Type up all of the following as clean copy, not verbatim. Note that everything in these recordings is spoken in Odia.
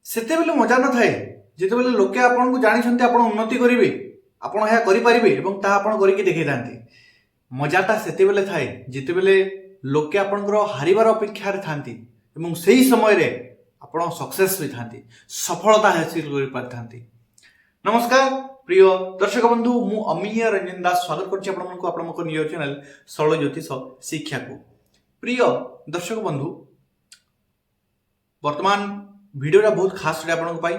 ସେତେବେଳେ ମଜା ନଥାଏ ଯେତେବେଳେ ଲୋକେ ଆପଣଙ୍କୁ ଜାଣିଛନ୍ତି ଆପଣ ଉନ୍ନତି କରିବେ, ଆପଣ ଏହା କରିପାରିବେ ଏବଂ ତାହା ଆପଣ କରିକି ଦେଖେଇଥାନ୍ତି। ମଜାଟା ସେତେବେଳେ ଥାଏ ଯେତେବେଳେ ଲୋକେ ଆପଣଙ୍କର ହାରିବାର ଅପେକ୍ଷାରେ ଥାନ୍ତି ଏବଂ ସେହି ସମୟରେ ଆପଣ ସକ୍ସେସ୍ ହୋଇଥାନ୍ତି, ସଫଳତା ହାସିଲ କରିପାରିଥାନ୍ତି। ନମସ୍କାର ପ୍ରିୟ ଦର୍ଶକ ବନ୍ଧୁ, ମୁଁ ଅମିୟ ରଞ୍ଜନ ଦାସ ସ୍ୱାଗତ କରୁଛି ଆପଣମାନଙ୍କୁ ଆପଣଙ୍କ ନିଜ ଚ୍ୟାନେଲ ସରଳ ଜ୍ୟୋତିଷ ଶିକ୍ଷାକୁ। ପ୍ରିୟ ଦର୍ଶକ ବନ୍ଧୁ, ବର୍ତ୍ତମାନ ভিডিওটা বহুত খাস রে আপনার পাই।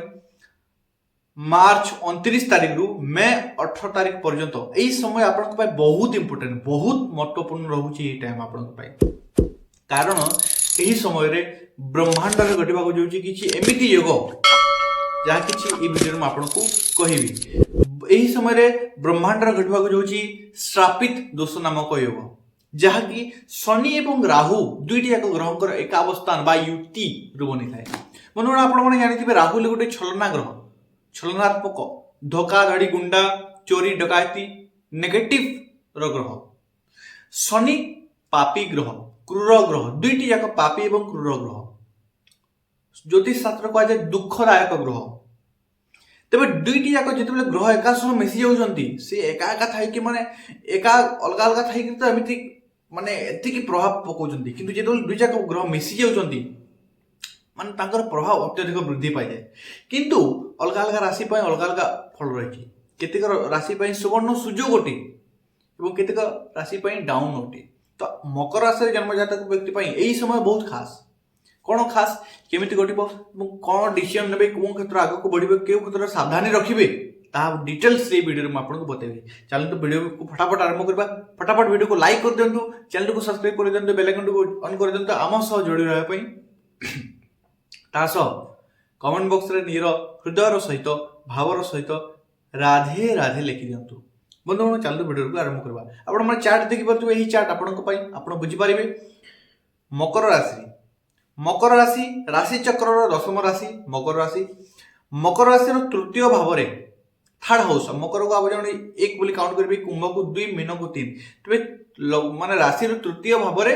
মার্চ 29 তারিখরু মে 18 তারিখ পর্যন্ত এই সময় আপনার পাই বহুত ইম্পর্টেন্ট, বহুত মহত্বপূর্ণ রহুছি এই টাইম আপনার পাই। কারণ এই সমୟରେ ব্রহ্মাণ্ডরে ঘটিବାକୁ যাଉଛି କିଛି ଏମିତି ଯୋଗ ଯାହା କିଛି এই ଭିଡିଓରେ ମୁଁ ଆପଣଙ୍କୁ କହିବି। ଏହି ସମୟରେ ବ୍ରହ୍ମାଣ୍ଡରେ ଘଟିବାକୁ ଯାଉଛି ଶ୍ରାପିତ ଦୋଷ ନାମକ ଯୋଗ, ଯାହାକି ଶନି ଏବଂ ରାହୁ ଦୁଇଟି ଯାକ ଗ୍ରହଙ୍କର ଏକାବସ୍ଥାନ ବା ୟୁତିରୁ ବନିଥାଏ। ବନ୍ଧୁଗଣ, ଆପଣମାନେ ଜାଣିଥିବେ ରାହୁ ହେଲେ ଗୋଟେ ଛଳନା ଗ୍ରହ, ଛଳନାତ୍ମକ, ଧୋକାଧଡ଼ି, ଗୁଣ୍ଡା, ଚୋରି, ଡକାୟତି, ନେଗେଟିଭର ଗ୍ରହ। ଶନି ପାପୀ ଗ୍ରହ, କ୍ରୂର ଗ୍ରହ, ଦୁଇଟି ଯାକ ପାପୀ ଏବଂ କ୍ରୂର ଗ୍ରହ। ଜ୍ୟୋତିଷ ଶାସ୍ତ୍ର କୁହାଯାଏ ଦୁଃଖଦାୟକ ଗ୍ରହ। ତେବେ ଦୁଇଟି ଯାକ ଯେତେବେଳେ ଗ୍ରହ ଏକା ସହ ମିଶି ଯାଉଛନ୍ତି, ସେ ଏକା ଏକା ଥାଇକି ମାନେ ଏକା ଅଲଗା ଅଲଗା ଥାଇକି ତ ଏମିତି ମାନେ ଏତିକି ପ୍ରଭାବ ପକାଉଛନ୍ତି, କିନ୍ତୁ ଯେତେବେଳେ ଦୁଇ ଯାକ ଗ୍ରହ ମିଶି ଯାଉଛନ୍ତି ମାନେ ତାଙ୍କର ପ୍ରଭାବ ଅତ୍ୟଧିକ ବୃଦ୍ଧି ପାଇଯାଏ। କିନ୍ତୁ ଅଲଗା ଅଲଗା ରାଶି ପାଇଁ ଅଲଗା ଅଲଗା ଫଳ ରହିଛି। କେତେକ ରାଶି ପାଇଁ ସୁବର୍ଣ୍ଣ ସୁଯୋଗ ଅଟେ ଏବଂ କେତେକ ରାଶି ପାଇଁ ଡାଉନ୍ ଅଟେ। ତ ମକର ରାଶିରେ ଜନ୍ମଜାତକ ବ୍ୟକ୍ତି ପାଇଁ ଏହି ସମୟ ବହୁତ ଖାସ। କ'ଣ ଖାସ, କେମିତି ଘଟିବ ଏବଂ କ'ଣ ଡିସିସନ ନେବେ, କେଉଁ କ୍ଷେତ୍ର ଆଗକୁ ବଢ଼ିବେ, କେଉଁ କ୍ଷେତ୍ରରେ ସାବଧାନୀ ରଖିବେ, ତାହା ଡିଟେଲ୍ସ ଏଇ ଭିଡ଼ିଓରେ ମୁଁ ଆପଣଙ୍କୁ ବତେଇବି। ଚାଲନ୍ତୁ ଭିଡ଼ିଓକୁ ଫଟାଫଟ ଆରମ୍ଭ କରିବା। ଫଟାଫଟ ଭିଡ଼ିଓକୁ ଲାଇକ୍ କରିଦିଅନ୍ତୁ, ଚ୍ୟାନେଲକୁ ସବସ୍କ୍ରାଇବ କରିଦିଅନ୍ତୁ, ବେଲ୍ ଆଇକନକୁ ଅନ୍ କରିଦିଅନ୍ତୁ ଆମ ସହ ଯୋଡ଼ି ରହିବା ପାଇଁ। ତା ସହ କମେଣ୍ଟ ବକ୍ସରେ ନିଜର ହୃଦୟର ସହିତ, ଭାବର ସହିତ ରାଧେ ରାଧେ ଲେଖି ଦିଅନ୍ତୁ। ବନ୍ଧୁଗଣ, ଚାଲନ୍ତୁ ଭିଡ଼ିଓକୁ ଆରମ୍ଭ କରିବା। ଆପଣମାନେ ଚାର୍ଟ ଦେଖିପାରୁଥିବେ, ଏହି ଚାର୍ଟ ଆପଣଙ୍କ ପାଇଁ, ଆପଣ ବୁଝିପାରିବେ। ମକର ରାଶି, ମକର ରାଶି ରାଶିଚକ୍ରର 10ମ ରାଶି ମକର ରାଶି। ମକର ରାଶିର ତୃତୀୟ ଭାବରେ ଥାର୍ଡ ହାଉସ୍, ମକରକୁ ଆପଣ ଜଣେ 1 ବୋଲି କାଉଣ୍ଟ କରିବେ, କୁମ୍ଭକୁ 2, ମୀନକୁ 3। ତେବେ ମାନେ ରାଶିର ତୃତୀୟ ଭାବରେ,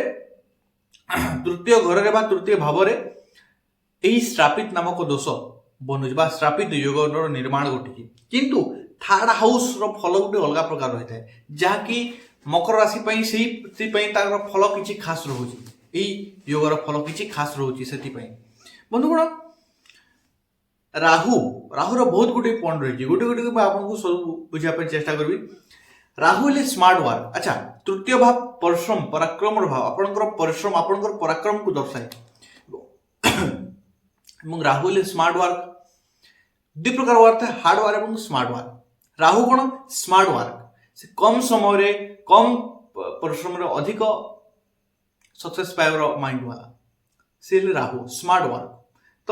ତୃତୀୟ ଘରରେ ବା ତୃତୀୟ ଭାବରେ ଏହି ଶ୍ରାପିତ ନାମକ ଦୋଷ ବନୁଛି ବା ଶ୍ରାପିତ ଯୋଗର ନିର୍ମାଣ ଘଟିଛି। କିନ୍ତୁ ଥାର୍ଡ ହାଉସ୍ର ଫଳ ଗୋଟେ ଅଲଗା ପ୍ରକାର ରହିଥାଏ, ଯାହାକି ମକର ରାଶି ପାଇଁ ସେଇଥିପାଇଁ ତାର ଫଳ କିଛି ଖାସ ରହୁଛି। এই যোগର ଫଳ କିଛି ଖାସ ରହୁଛି। ସେଥିପାଇଁ ବନ୍ଧୁଗଣ, ରାହୁର ବହୁତ ଗୁଡ଼ିଏ ପଏଣ୍ଟ ରହିଛି, ଗୋଟେ ଗୋଟେ ମୁଁ ଆପଣଙ୍କୁ ସବୁ ବୁଝିବା ପାଇଁ ଚେଷ୍ଟା କରିବି। ରାହୁ ହେଲେ ସ୍ମାର୍ଟ ୱାର୍କ। ଆଚ୍ଛା, ତୃତୀୟ ଭାବ ପରିଶ୍ରମ, ପରାକ୍ରମର ଭାବ, ଆପଣଙ୍କର ପରିଶ୍ରମ, ଆପଣଙ୍କର ପରାକ୍ରମକୁ ଦର୍ଶାଏ। ଏବଂ ରାହୁ ହେଲେ ସ୍ମାର୍ଟ ୱାର୍କ। ଦୁଇ ପ୍ରକାର ୱାର୍କ ଥାଏ, ହାର୍ଡ ୱାର୍କ ଏବଂ ସ୍ମାର୍ଟ ୱାର୍କ। ରାହୁ କ'ଣ? Smart work. ସେ କମ୍ ସମୟରେ କମ୍ ପରିଶ୍ରମରେ ଅଧିକ ସକ୍ସେସ୍ ପାଇବାର ମାଇଣ୍ଡ ବାଲା, ସେ ହେଲେ ରାହୁ, ସ୍ମାର୍ଟ ୱାର୍କ। ତ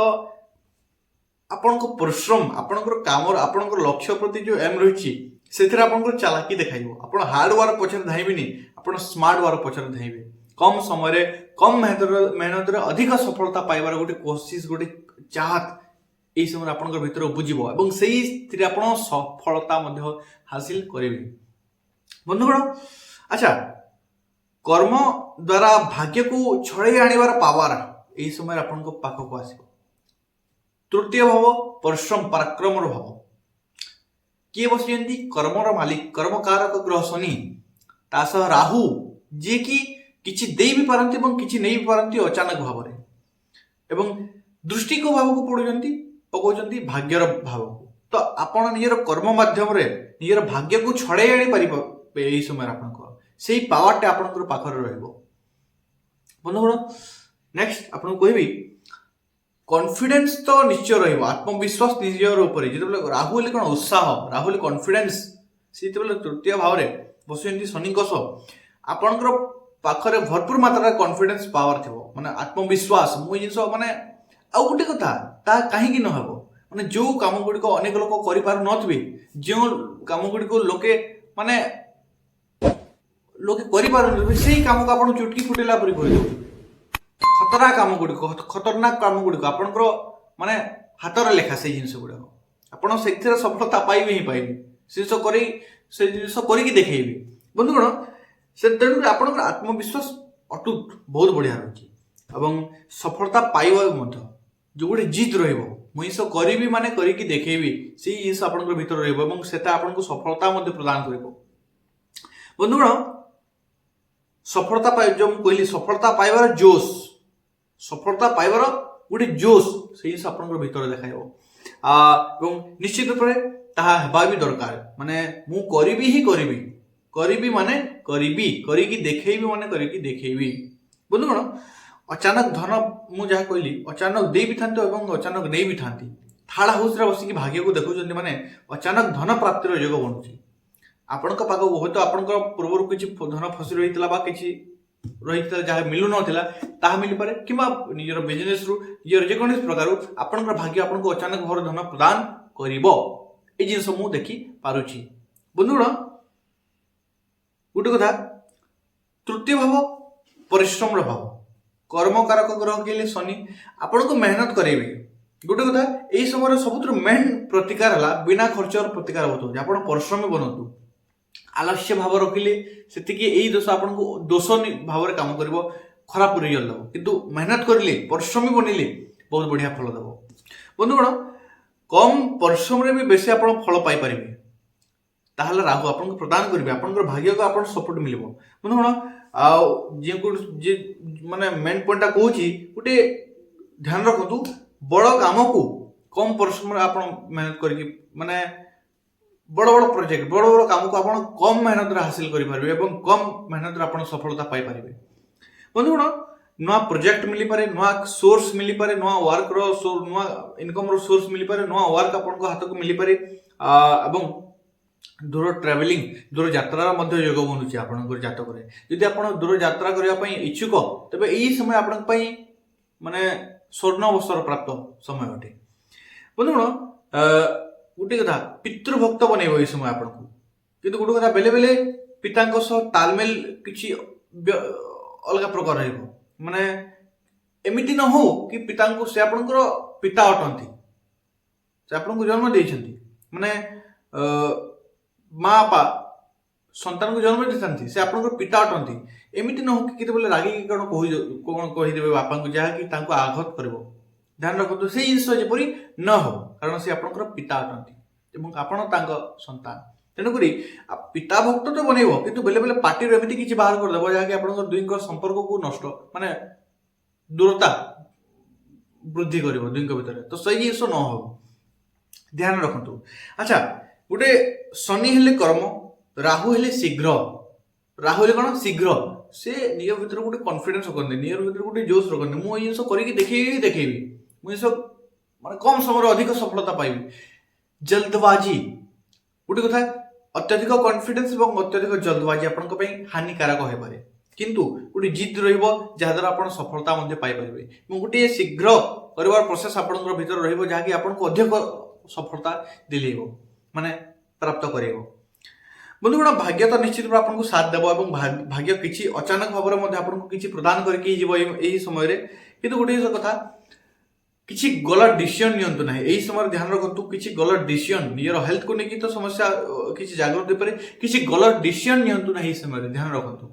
ଆପଣଙ୍କ ପରିଶ୍ରମ, ଆପଣଙ୍କର କାମର, ଆପଣଙ୍କର ଲକ୍ଷ୍ୟ ପ୍ରତି ଯେଉଁ ଏମ୍ ରହିଛି, ସେଥିରେ ଆପଣଙ୍କର ଚାଲାକି ଦେଖାଯିବ। ଆପଣ ହାର୍ଡ ୱାର୍କ ପଛରେ ଧାଇଁବେନି, ଆପଣ ସ୍ମାର୍ଟ ୱାର୍କ ପଛରେ ଧାଇଁବେ। କମ୍ ସମୟରେ କମ୍ ମେହନତରେ ଅଧିକ ସଫଳତା ପାଇବାର ଗୋଟେ କୋସିସ, ଗୋଟେ ଚାହତ এই সময় আপনার ভিতরে বুঝিব এবং সেইথিরে আপনার সফলতা মধ্য হাসিল করবে। বন্ধুগণ, আচ্ছা, কর্ম দ্বারা ভাগ্যকু ছড়াই আনিবার পাওয়ার এই সময় আপনার পাখক আসব। তৃতীয় ভাব পরিশ্রম, পরাক্রমর ভাব। কিয়ে বসিছেন? কর্মর মালিক, কর্মকারক গ্রহ শনি, তা সহ রাহু, যে কি কিছু দেই বি পারନ୍ତି এবং কিছু নেই বি পারନ୍ତି অচানক ভাବରେ। এবং দৃষ্টি কেଉଁ ଭାବକୁ ପକାଉଛନ୍ତି? ଭାଗ୍ୟର ଭାବକୁ। ତ ଆପଣ ନିଜର କର୍ମ ମାଧ୍ୟମରେ ନିଜର ଭାଗ୍ୟକୁ ଛଡ଼େଇ ଆଣିପାରିବେ ଏହି ସମୟରେ। ଆପଣଙ୍କର ସେଇ ପାୱାରଟା ଆପଣଙ୍କର ପାଖରେ ରହିବ। ବନ୍ଧୁଗଣ, ନେକ୍ସଟ ଆପଣଙ୍କୁ କହିବି, କନଫିଡେନ୍ସ ତ ନିଶ୍ଚୟ ରହିବ, ଆତ୍ମବିଶ୍ୱାସ ନିଜର ଉପରେ। ଯେତେବେଳେ ରାହୁ ହେଲେ କ'ଣ? ଉତ୍ସାହ। ରାହୁ ହେଲେ କନଫିଡେନ୍ସ। ସେ ଯେତେବେଳେ ତୃତୀୟ ଭାବରେ ବସୁଛନ୍ତି ଶନିଙ୍କ ସହ, ଆପଣଙ୍କର ପାଖରେ ଭରପୁର ମାତ୍ରାରେ କନଫିଡେନ୍ସ ପାୱାର ଥିବ, ମାନେ ଆତ୍ମବିଶ୍ୱାସ। ମୁଁ ଏ ଜିନିଷ ମାନେ, ଆଉ ଗୋଟେ କଥା, ତାହା କାହିଁକି ନ ହେବ? ମାନେ ଯେଉଁ କାମ ଗୁଡ଼ିକ ଅନେକ ଲୋକ କରିପାରୁନଥିବେ, ଯେଉଁ କାମ ଗୁଡ଼ିକ ଲୋକେ କରିପାରୁନଥିବେ, ସେଇ କାମକୁ ଆପଣ ଚୁଟକି ଫୁଟେଇଲା ପରି କରିଦେଉଥିବେ। ଖତରନାକ କାମ ଗୁଡ଼ିକ ଆପଣଙ୍କର ମାନେ ହାତରେ ଲେଖା ସେଇ ଜିନିଷ ଗୁଡ଼ାକ। ଆପଣ ସେଥିରେ ସଫଳତା ପାଇବେ ହିଁ ପାଇବେ। ସେ ଜିନିଷ କରିକି ଦେଖେଇବେ। ବନ୍ଧୁଗଣ, ତେଣୁକରି ଆପଣଙ୍କର ଆତ୍ମବିଶ୍ୱାସ ଅଟୁଟ ବହୁତ ବଢ଼ିଆ ରହିଛି ଏବଂ ସଫଳତା ପାଇବା ମଧ୍ୟ ଯେଉଁ ଗୋଟେ ଜିଦ୍ ରହିବ, मुई सो करी माने करिकी देखेबी से जिनिस आपन भीतर रहइबो एवं सेटा आपन सफलता मध्ये प्रदान करिबो। बंधुगण सफलता पाइ जो कहली सफलता पाइबार जोश, सफलता पाइबार गोटे जोश से जिनिस आपन भीतर देखाइबो एवं निश्चित रूप से ताहा हेबा भी दरकार। माने मु करिबी ही करिबी, करिबी माने करिबी, करिकी देखेबी माने करिकी देखेबी। बंधुगण अचानक धन मु जहाँ कहली अचानक दे भी थांती और अचानक नहीं भी थांती। थार्ड हाउस रे बसिकी भाग्य को देखुଛନ୍ତି माने अचानक धन प्राप्तिर योग बनुची। आपनक पाखक होतो आपनक पूर्व किछि धन फसी रहितला बा किछि रहितला जहाँ मिलु नथिला ताहा मिलि पारे किबा निजर बिजनेस रु निजर जे कोनस प्रकार आपनक भाग्य आपनक अचानक भर धन प्रदान करिवो। ए जिंस मु देखि पारुची। बंधुगण गोटे कथा तृतीय भाव परिश्रम भाव, कर्मकारक ग्रह के शनि आपन को मेहनत करेबे। गोटे कथा यही समय सबुठ मेन प्रतिकार है बिना खर्च प्रतिकार होता आप परिश्रमी बनतु। आलस्य भाव रखिले से यही दोष आपन को दोष भाव में काम कर खराब रिजल्ट दब, किंतु मेहनत करें परिश्रमी बनइले बहुत बढ़िया फल दब। बंधुगण कम परिश्रम रे भी बेसी आप फल पाइपर ताहले राहु आपन को प्रदान करेंगे, आपन भाग्य को आपन सपोर्ट मिल। बंधुगण जे माने मेन पॉइंट कहूँ गोटे ध्यान रखु बड़ काम को कम परिश्रम आप मेहनत करके माने बड़ बड़ प्रोजेक्ट बड़ बड़ काम को आप कम मेहनत हासिल करें कम मेहनत आप सफलता पाइपर। बंधुगण नुआ प्रोजेक्ट मिल पारे, नुआ सोर्स मिल पारे, नुआ वर्क नुआ इनकम रो सोर्स मिल पारे, नुआ वर्क आपन को हाथ को मिल पारे एवं दूर ट्रावेलिंग दूर यात्रार मध्य योग बनुची आपन जातक रे। यदि आप दूर यात्रा करने इच्छुक तेबे यही समय आपन माने स्वर्ण अवसर प्राप्त समय अटे। बंधुगण गोटे कथा पितृभक्त बनइब ये समय आपन को, किंतु गोटे कथा बेले बेले पिता तालमेल किछि अलग प्रकार रहिबो। माने एमिति न हो कि पिता को से आपनकर पिता अटंती, से आपन को जन्म देइछंती माने माँ बापा सन्तान को जन्म देते से आप पिता अटंती। एमती न हो कि बोले रागी कौन कहीदेवे बापा को जहाँकि आघात कर। ध्यान रखु से जिन जपरी न हो, कारण से आपंकर पिता अटंती आप सन्तान। तेणुक पिता भक्त तो बनइब कि बेले बेले पार्टी एमती किसी बाहर करदेव जहाँकि आप दुई संपर्क को नष्ट माने दूरता वृद्धि कर दुई भितर, तो सही जिस न हो ध्यान रखु। अच्छा गोटे शनि हेले कर्म, राहु हेले शीघ्र। राहु हेले कौन शीघ्र, से निज भीतर गोटे कॉन्फिडेंस रखते, निज भीतर गोटे जोश रखते, मुझे जिन करके देखेबी मुझे माने कम समय अधिक सफलता पाइबी। जल्दबाजी गोटे कथा अत्यधिक कॉन्फिडेंस और अत्यधिक जल्दबाजी आपन हानिकारक हो पारे, किंतु गोटे जिद रहा आप सफलता पाइपर। गोटे शीघ्र कर प्रोसेस आप भीतर रही आपको अधिक सफलता दिलेब माने प्राप्त करेब। बंधुगण भाग्य तो निश्चित रूप आपको साथ देव और भाग्य किसी अचानक भाव में आपको किसी प्रदान करके यही समय, किंतु गोटे कथा किसी गलत डिसीजन नियंतु ना यही समय ध्यान रखु। किसी गलत डिसीजन निजर हेल्थ को लेकिन तो समस्या किसी जागृत हो पारे, किसी गलत डिसीजन नियंतु ना यही समय ध्यान रखु।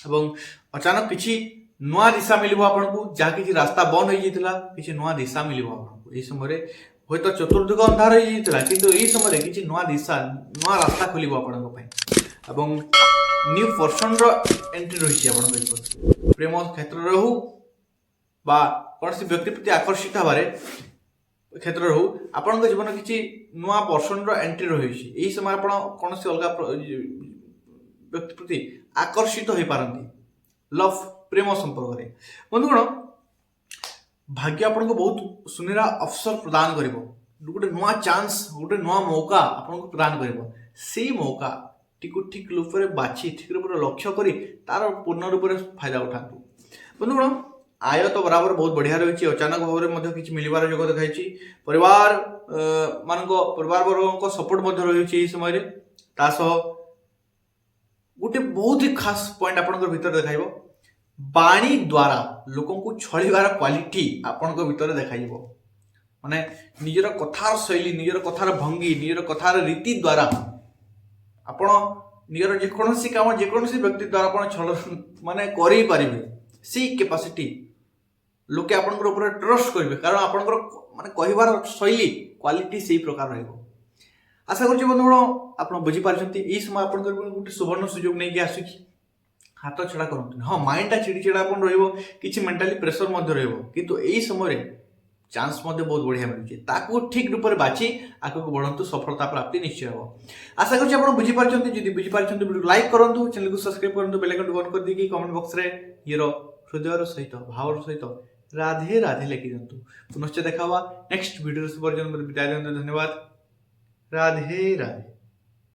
एवं अचानक किसी नुआ दिशा मिल आपको जहाँ किसी रास्ता बंद हो जाता किसी नुआ दिशा मिल आपको यही समय हूँ तो चतुर्दिग अंधार हो जाता, किंतु यही समय किसी नुआ दिशा नुआ रास्ता खोल आपन न्यू पर्सन एंट्री रही प्रेम क्षेत्र हो बा कौन सी व्यक्ति प्रति आकर्षित हबारे क्षेत्र हो आपण जीवन किसी नुआ पर्सन एंट्री रही यही समय आप कौन सी अलग व्यक्ति प्रति आकर्षित हो पारती लव प्रेम संपर्क में। बंधुगण भाग्य आपको बहुत सुनेरा अवसर प्रदान कर गोटे नुआ चांस गोटे नुआ मौका आपको प्रदान कर से मौका ठीक रूप से बाछी ठीक रूप लक्ष्य कर तार पूर्ण रूप से फायदा उठातु। बंधुगण आय तो बराबर बहुत बढ़िया रही, अचानक भाव में किसी मिलबार योग देखाई परिवार वर्ग सपोर्ट रही समय गोटे बहुत ही खास पॉइंट आपन भीतर देखाइबो बाणी द्वारा लोकों को छळिबार क्वालिटी आपन भीतर देखाइबो। माने निजर कथार शैली निजर कथार भंगी निजर कथार रीति द्वारा आपण निजर जेकोसी काम जेकोसी व्यक्ति द्वारा आपण छल माने करि पारिबे सी कैपेसिटी लोके आपन ऊपर ट्रस्ट करिवे, कारण आपन ମାନେ କହିବାର ଶୈଳୀ କ୍ୱାଲିଟି ସେଇ ପ୍ରକାର ରହିବ। ଆଶା କରୁଛି ବନ୍ଧୁଗଣ ଆପଣ ବୁଝିପାରିଛନ୍ତି। ଏଇ ସମୟ ଆପଣଙ୍କର ଗୋଟେ ସୁବର୍ଣ୍ଣ ସୁଯୋଗ ନେଇକି ଆସୁଛି, ହାତ ଛଡ଼ା କରନ୍ତୁନି। ହଁ, ମାଇଣ୍ଡଟା ଚିଡ଼ିଚିଡ଼ା ଆପଣ ରହିବ, କିଛି ମେଣ୍ଟାଲି ପ୍ରେସର ମଧ୍ୟ ରହିବ, କିନ୍ତୁ ଏଇ ସମୟରେ ଚାନ୍ସ ମଧ୍ୟ ବହୁତ ବଢ଼ିଆ ମିଳୁଛି। ତାକୁ ଠିକ୍ ରୂପରେ ବାଛି ଆଗକୁ ବଢ଼ନ୍ତୁ, ସଫଳତା ପ୍ରାପ୍ତି ନିଶ୍ଚୟ ହେବ। ଆଶା କରୁଛି ଆପଣ ବୁଝିପାରିଛନ୍ତି। ଯଦି ବୁଝିପାରିଛନ୍ତି ଭିଡ଼ିଓ ଲାଇକ୍ କରନ୍ତୁ, ଚ୍ୟାନେଲକୁ ସବସ୍କ୍ରାଇବ୍ କରନ୍ତୁ, ବେଲ୍ ଆଇକନ୍ ଅନ୍ କରିଦେଇକି କମେଣ୍ଟ ବକ୍ସରେ ନିଜର ହୃଦୟର ସହିତ ଭାବର ସହିତ ରାଧେ ରାଧେ ଲେଖି ଦିଅନ୍ତୁ। ପୁନଶ୍ଚ ଦେଖା ହେବା ନେକ୍ସଟ ଭିଡ଼ିଓ। ପର୍ଯ୍ୟନ୍ତ ବିଦାୟ ଦିଅନ୍ତୁ। ଧନ୍ୟବାଦ। ରାଧେ ରାଧେ।